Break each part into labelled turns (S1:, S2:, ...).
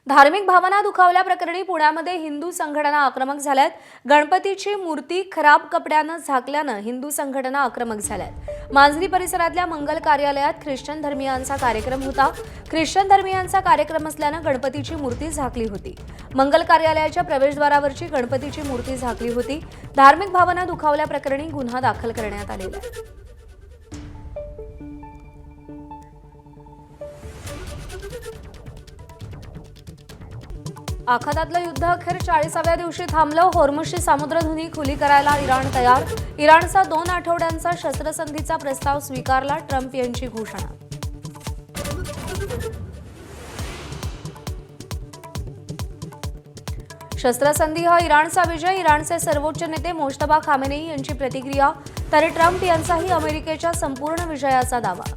S1: धार्मिक भावना दुखावल्याप्रकरणी पुण्यामध्ये हिंदू संघटना आक्रमक झाल्यात। गणपतीची मूर्ती खराब कपड्यानं झाकल्यानं हिंदू संघटना आक्रमक झाल्यात। मांजरी परिसरातल्या मंगल कार्यालयात ख्रिश्चन धर्मीयांचा कार्यक्रम होता। ख्रिश्चन धर्मीयांचा कार्यक्रम असल्यानं गणपतीची मूर्ती झाकली होती। मंगल कार्यालयाच्या प्रवेशद्वारावरची गणपतीची मूर्ती झाकली होती। धार्मिक भावना दुखावल्याप्रकरणी गुन्हा दाखल करण्यात आलेला आहे। आखातातलं युद्ध अखेर 40व्या दिवशी थांबलं। होर्मुझची सामुद्रधुनी खुली करायला इराण तयार। इराणचा 2 आठवड्यांचा शस्त्रसंधीचा प्रस्ताव स्वीकारला। ट्रम्प यांची घोषणा। शस्त्रसंधी हा इराणचा विजय। इराणचे सर्वोच्च नेते मोज्तबा खामेनेई यांची प्रतिक्रिया। तर ट्रम्प यांचाही अमेरिकेच्या संपूर्ण विजयाचा दावा।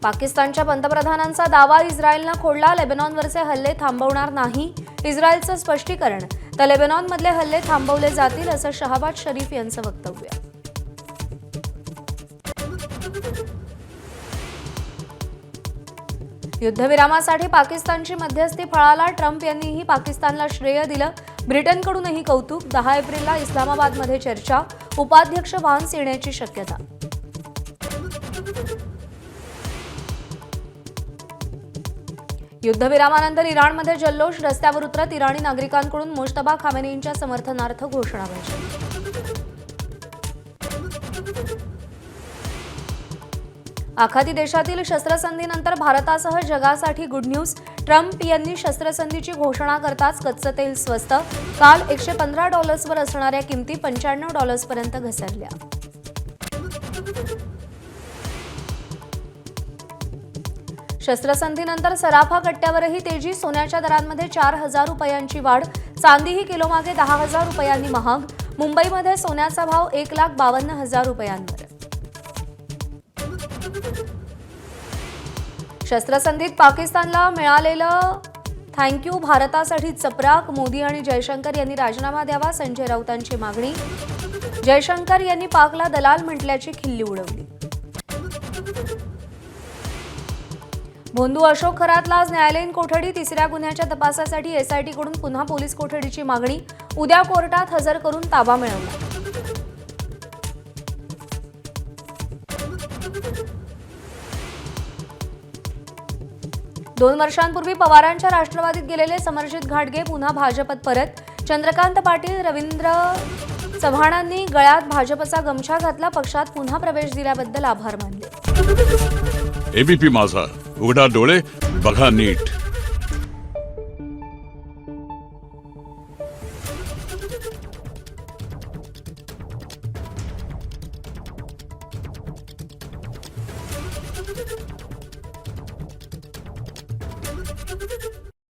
S1: पाकिस्तानच्या पंतप्रधानांचा दावा इस्रायलनं खोडला। लेबनॉनवरचे हल्ले थांबवणार नाही इस्रायलचं स्पष्टीकरण। तर लेबनॉनमधले हल्ले थांबवले जातील असं शहबाज शरीफ यांचं वक्तव्य। युद्धविरामासाठी पाकिस्तानची मध्यस्थी फळाला। ट्रम्प यांनीही पाकिस्तानला श्रेय दिलं। ब्रिटनकडूनही कौतुक। 10 एप्रिलला इस्लामाबादमध्ये चर्चा। उपाध्यक्ष व्हान्स येण्याची शक्यता। युद्धविरामानंतर इराणमध्ये जल्लोष। रस्त्यावर उतरत इराणी नागरिकांकडून मोज्तबा खामेनेईंच्या समर्थनार्थ घोषणाबाजी। आखाती देशातील शस्त्रसंधीनंतर भारतासह जगासाठी गुड न्यूज। ट्रम्प यांनी शस्त्रसंधीची घोषणा करताच कच्चं तेल स्वस्त। काल $115 वर असणाऱ्या किमती $95 पर्यंत घसरल्या। शस्त्रसंधीनंतर सराफा कट्ट्यावरही तेजी। सोन्याच्या दरांमध्ये 4,000 रुपयांची वाढ। चांदीही किलोमागे 10,000 रुपयांनी महाग। मुंबईमध्ये सोन्याचा भाव 1,52,000 रुपयांवर। शस्त्रसंधीत पाकिस्तानला मिळालेलं थँक्यू भारतासाठी चपराक। मोदी आणि जयशंकर यांनी राजीनामा द्यावा संजय राऊतांची मागणी। जयशंकर यांनी पाकला दलाल म्हटल्याची खिल्ली उडवली। भोंदू अशोक खरातला आज न्यायालयीन कोठडी। 3ऱ्या गुन्ह्याच्या तपासासाठी एसआयटीकडून पुन्हा पोलीस कोठडीची मागणी। उद्या कोर्टात हजर करून ताबा मिळवला। 2 वर्षांपूर्वी पवारांच्या राष्ट्रवादीत गेलेले समरजित घाटगे पुन्हा भाजपत परत। चंद्रकांत पाटील रवींद्र चव्हाणांनी गळ्यात भाजपचा गमछा घातला। पक्षात पुन्हा प्रवेश दिल्याबद्दल आभार मानले।
S2: एबीपी माझा, उघडा डोळे बघा नीट।